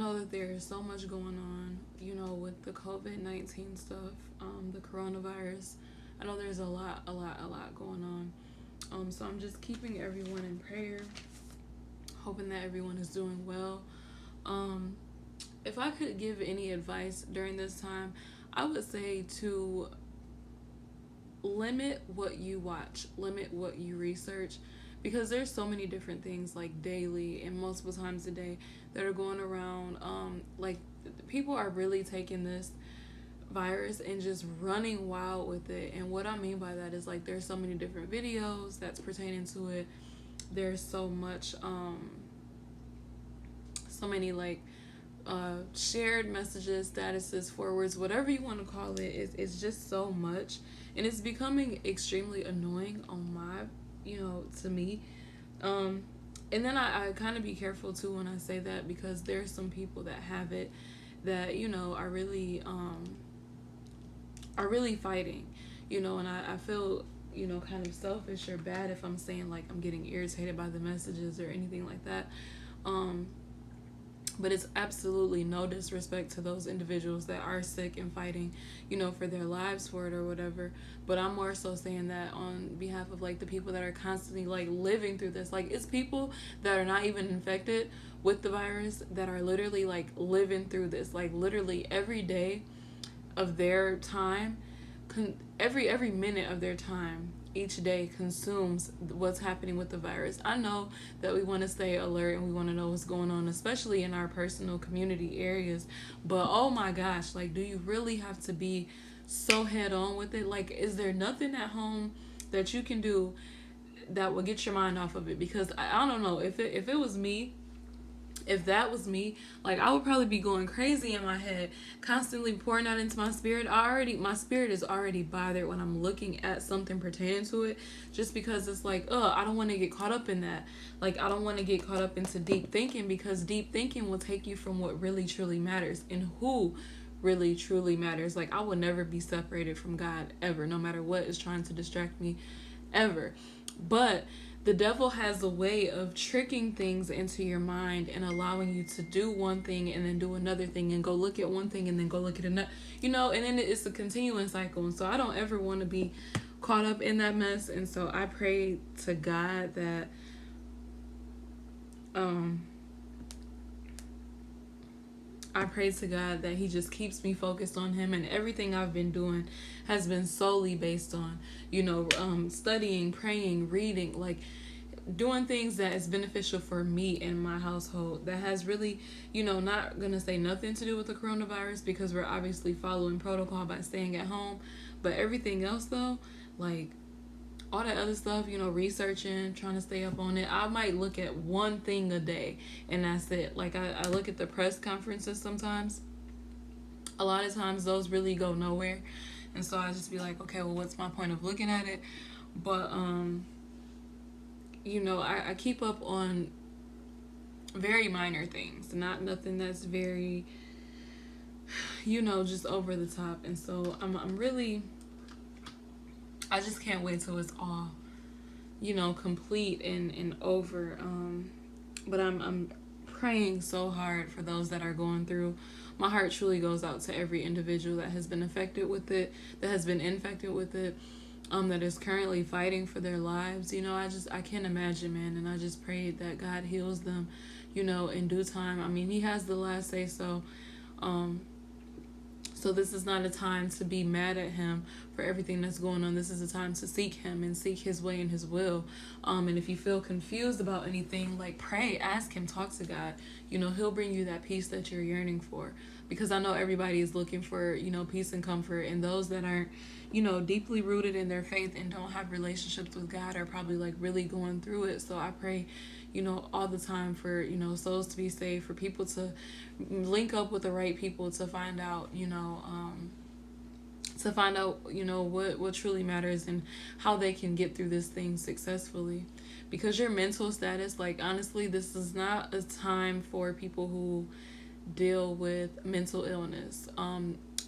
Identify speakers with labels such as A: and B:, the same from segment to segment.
A: know that there is so much going on, with the COVID-19 stuff, the coronavirus. I know there's a lot going on. So I'm just keeping everyone in prayer, hoping that everyone is doing well. Um, if I could give any advice during this time, I would say to limit what you watch, limit what you research, because there's so many different things like daily and multiple times a day that are going around. Like people are really taking this virus and just running wild with it. And what I mean by that is like there's so many different videos that's pertaining to it. There's so many like shared messages, statuses, forwards, whatever you want to call it. It's just so much, and it's becoming extremely annoying on my, to me. Um, and then I kind of be careful too when I say that, because there's some people that have it that are really fighting, and I feel kind of selfish or bad if I'm saying like I'm getting irritated by the messages or anything like that. Um, but it's absolutely no disrespect to those individuals that are sick and fighting, for their lives for it or whatever. But I'm more so saying that on behalf of like the people that are constantly like living through this. Like it's people that are not even infected with the virus that are literally like living through this, like literally every day of their time, every minute of their time each day consumes what's happening with the virus. I know that we want to stay alert and we want to know what's going on, especially in our personal community areas. But oh my gosh, like, do you really have to be so head on with it? Like, is there nothing at home that you can do that will get your mind off of it? Because I don't know, if it was me, if that was me, like I would probably be going crazy in my head, constantly pouring out into my spirit. My spirit is already bothered when I'm looking at something pertaining to it, just because it's like, I don't want to get caught up in that. Like I don't want to get caught up into deep thinking, because deep thinking will take you from what really truly matters and who really truly matters. Like I will never be separated from God ever, no matter what is trying to distract me, ever. But the devil has a way of tricking things into your mind and allowing you to do one thing and then do another thing and go look at one thing and then go look at another, and then it's a continuing cycle. And so I don't ever want to be caught up in that mess. And so I pray to God that he just keeps me focused on him, and everything I've been doing has been solely based on, studying, praying, reading, like doing things that is beneficial for me and my household, that has really, not gonna say nothing to do with the coronavirus, because we're obviously following protocol by staying at home. But everything else though, like all that other stuff, researching, trying to stay up on it. I might look at one thing a day and that's it. Like I look at the press conferences sometimes. A lot of times those really go nowhere. And so I just be like, okay, well, what's my point of looking at it? But, I keep up on very minor things, not nothing that's very, just over the top. And so I'm really, I just can't wait till it's all, complete and over. But I'm praying so hard for those that are going through. My heart truly goes out to every individual that has been affected with it, that has been infected with it, that is currently fighting for their lives. I can't imagine, man. And I just pray that God heals them, in due time. I mean, he has the last say so. So this is not a time to be mad at him for everything that's going on. This is a time to seek him and seek his way and his will. And if you feel confused about anything, like pray, ask him, talk to God. He'll bring you that peace that you're yearning for. Because I know everybody is looking for, peace and comfort. And those that aren't, deeply rooted in their faith and don't have relationships with God are probably like really going through it. So I pray, all the time for, souls to be saved, for people to link up with the right people to find out, what truly matters and how they can get through this thing successfully. Because your mental status, like honestly, this is not a time for people who deal with mental illness.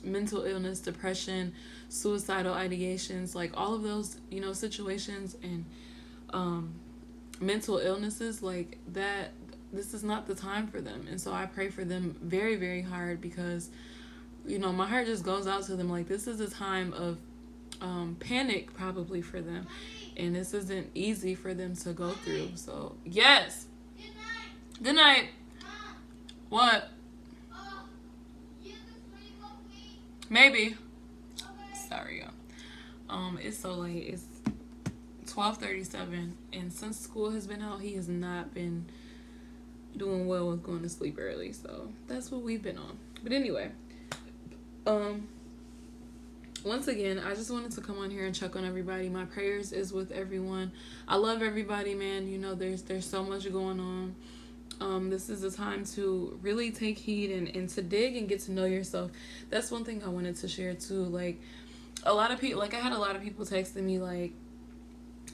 A: Mental illness, depression, suicidal ideations, like all of those, situations and mental illnesses like that, this is not the time for them. And so I pray for them very, very hard, because my heart just goes out to them. Like, this is a time of panic probably for them, and this isn't easy for them to go through. So yes, good night. What? Maybe. Sorry, y'all. It's so late. It's 12:37, and since school has been out, he has not been doing well with going to sleep early. So that's what we've been on. But anyway, once again, I just wanted to come on here and check on everybody. My prayers is with everyone. I love everybody, man. There's so much going on. This is a time to really take heed and to dig and get to know yourself. That's one thing I wanted to share too. Like, a lot of people, like, I had a lot of people texting me like,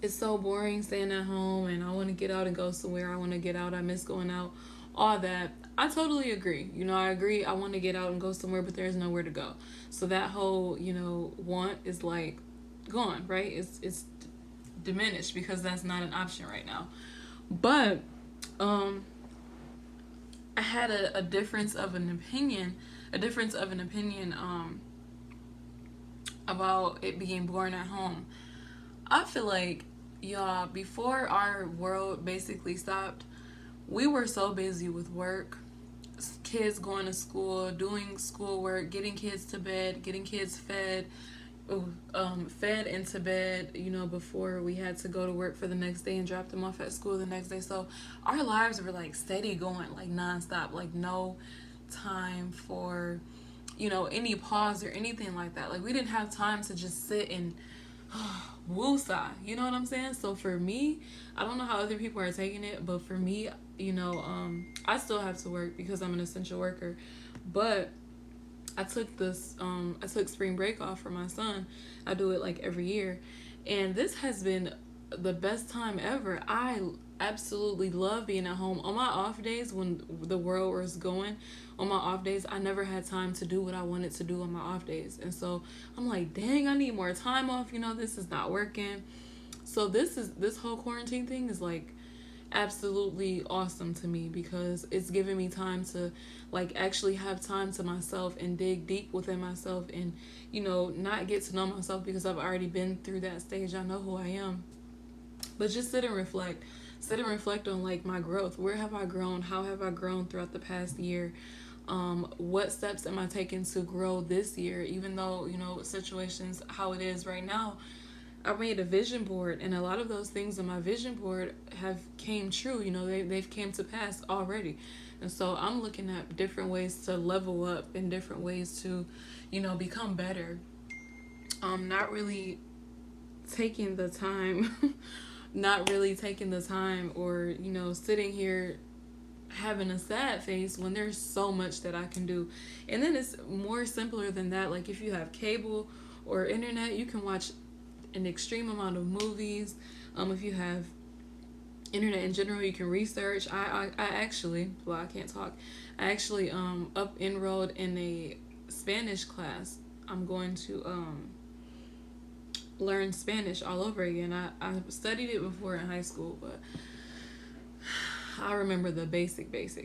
A: it's so boring staying at home, and I want to get out and go somewhere. I want to get out. I miss going out. All that. I totally agree. I agree. I want to get out and go somewhere, but there's nowhere to go. So that whole, want is like gone, right? It's diminished, because that's not an option right now. But I had a difference of an opinion about it being boring at home. I feel like, y'all, before our world basically stopped, we were so busy with work, kids going to school, doing schoolwork, getting kids to bed, getting kids fed into bed, before we had to go to work for the next day and drop them off at school the next day. So our lives were like steady going, like nonstop, like no time for, any pause or anything like that. Like, we didn't have time to just sit and woosah, you know what I'm saying? So for me, I don't know how other people are taking it, but for me, I still have to work because I'm an essential worker. But I took spring break off for my son. I do it like every year, and this has been the best time ever. I absolutely love being at home. On my off days, when the world was going, on my off days, I never had time to do what I wanted to do on my off days. And so I'm like, dang, I need more time off. This is not working. So this whole quarantine thing is like absolutely awesome to me, because it's giving me time to like actually have time to myself and dig deep within myself, and not get to know myself, because I've already been through that stage. I know who I am. But just sit and reflect on like my growth. Where have I grown? How have I grown throughout the past year? What steps am I taking to grow this year? Even though, situations how it is right now, I made a vision board, and a lot of those things on my vision board have came true. They've came to pass already. And so I'm looking at different ways to level up, and different ways to, become better. Not really taking the time or, sitting here having a sad face when there's so much that I can do. And then it's more simpler than that. Like, if you have cable or internet, you can watch an extreme amount of movies. If you have internet in general, you can research. I actually, well, I can't talk. I actually enrolled in a Spanish class. I'm going to learn Spanish all over again. I studied it before in high school, but I remember the basics.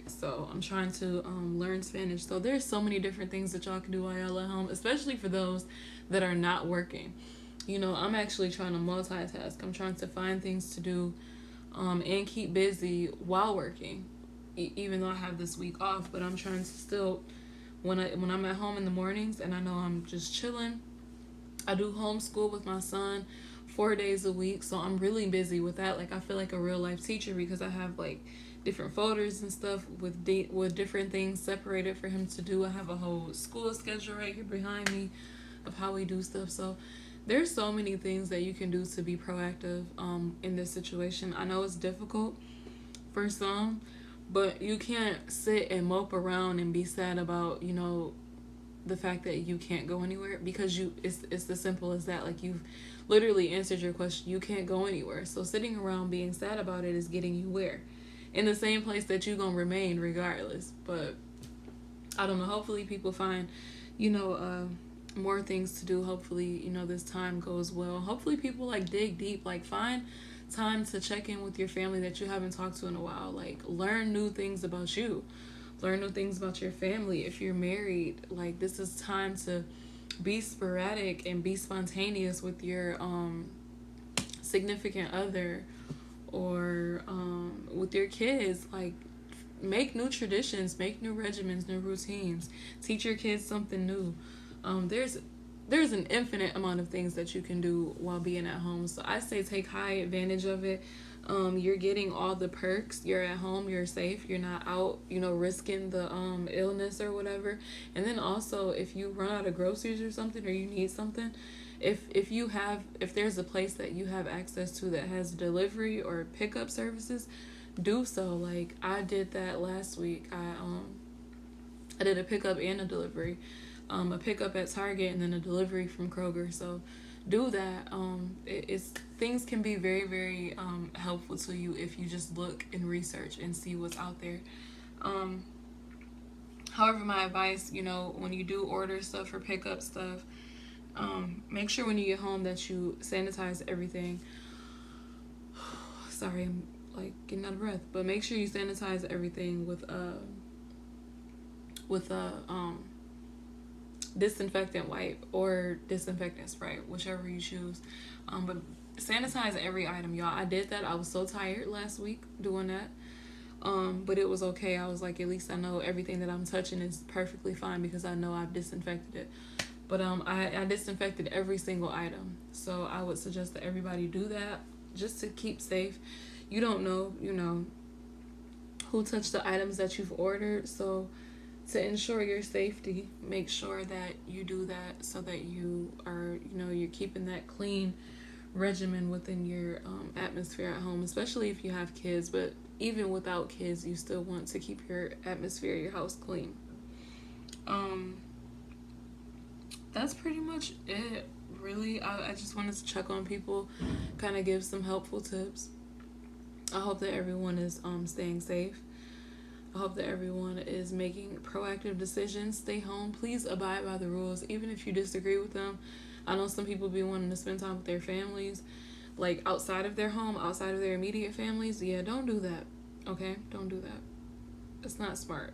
A: So I'm trying to learn Spanish. So there's so many different things that y'all can do while y'all at home, especially for those that are not working. I'm actually trying to multitask. I'm trying to find things to do and keep busy while working, even though I have this week off. But I'm trying to still, when I'm at home in the mornings and I know I'm just chilling, I do homeschool with my son 4 days a week. So I'm really busy with that. Like, I feel like a real life teacher, because I have like different folders and stuff with different things separated for him to do. I have a whole school schedule right here behind me of how we do stuff. So there's so many things that you can do to be proactive in this situation. I know it's difficult for some, but you can't sit and mope around and be sad about, the fact that you can't go anywhere, because it's as simple as that. Like, you've literally answered your question. You can't go anywhere. So sitting around being sad about it is getting you where? In the same place that you're going to remain regardless. But I don't know. Hopefully people find, more things to do. Hopefully, this time goes well. Hopefully people like dig deep, like find time to check in with your family that you haven't talked to in a while. Like, learn new things about you, learn new things about your family. If you're married, like, this is time to be sporadic and be spontaneous with your significant other, or with your kids. Like, make new traditions, make new regimens, new routines, teach your kids something new. There's an infinite amount of things that you can do while being at home. So I say take high advantage of it. You're getting all the perks. You're at home. You're safe. You're not out, risking the illness or whatever. And then also, if you run out of groceries or something, or you need something, if there's a place that you have access to that has delivery or pickup services, do so. Like, I did that last week. I did a pickup and a delivery. A pickup at Target and then a delivery from Kroger. So do that. It's things can be very, very helpful to you if you just look and research and see what's out there. However, my advice, when you do order stuff or pick up stuff, make sure when you get home that you sanitize everything. Sorry, I'm like getting out of breath. But make sure you sanitize everything with disinfectant wipe or disinfectant spray, whichever you choose. But sanitize every item, y'all. I did that. I was so tired last week doing that. But it was okay. I was like, at least I know everything that I'm touching is perfectly fine because I know I've disinfected it. But I disinfected every single item. So I would suggest that everybody do that just to keep safe. You don't know, who touched the items that you've ordered. So to ensure your safety, make sure that you do that so that you are, you're keeping that clean regimen within your atmosphere at home, especially if you have kids. But even without kids, you still want to keep your atmosphere, your house clean. That's pretty much it, really. I just wanted to check on people, kind of give some helpful tips. I hope that everyone is staying safe. I hope that everyone is making proactive decisions. Stay home. Please abide by the rules, even if you disagree with them. I know some people be wanting to spend time with their families, like outside of their home, outside of their immediate families. Yeah, don't do that. Okay? Don't do that. It's not smart.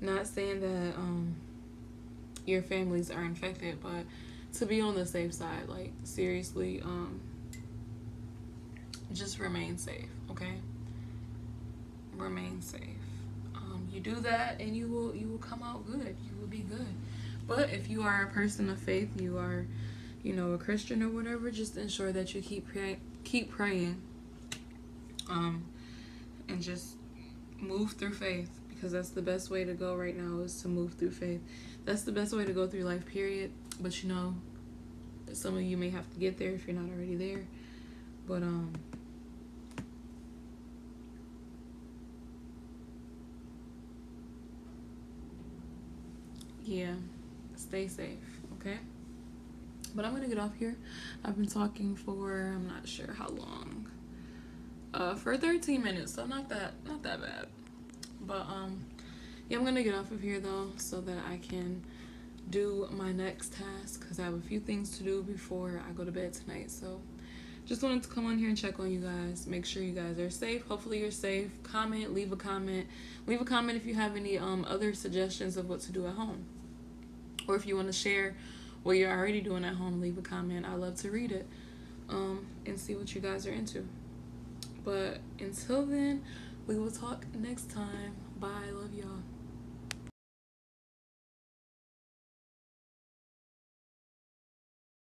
A: Not saying that your families are infected, but to be on the safe side, like, seriously, just remain safe, okay? Remain safe. You do that and you will come out good. You will be good. But if you are a person of faith, you are, a Christian or whatever, just ensure that you keep praying, and just move through faith, because that's the best way to go right now, is to move through faith. That's the best way to go through life, period. But some of you may have to get there if you're not already there. But yeah, stay safe, okay? But I'm gonna get off here. I've been talking for, I'm not sure how long, for 13 minutes, so not that bad. But yeah, I'm gonna get off of here though, so that I can do my next task, because I have a few things to do before I go to bed tonight. So just wanted to come on here and check on you guys, make sure you guys are safe. Hopefully you're safe. Leave a comment if you have any other suggestions of what to do at home, or if you want to share what you're already doing at home. Leave a comment. I love to read it and see what you guys are into. But until then, we will talk next time. Bye. Love y'all.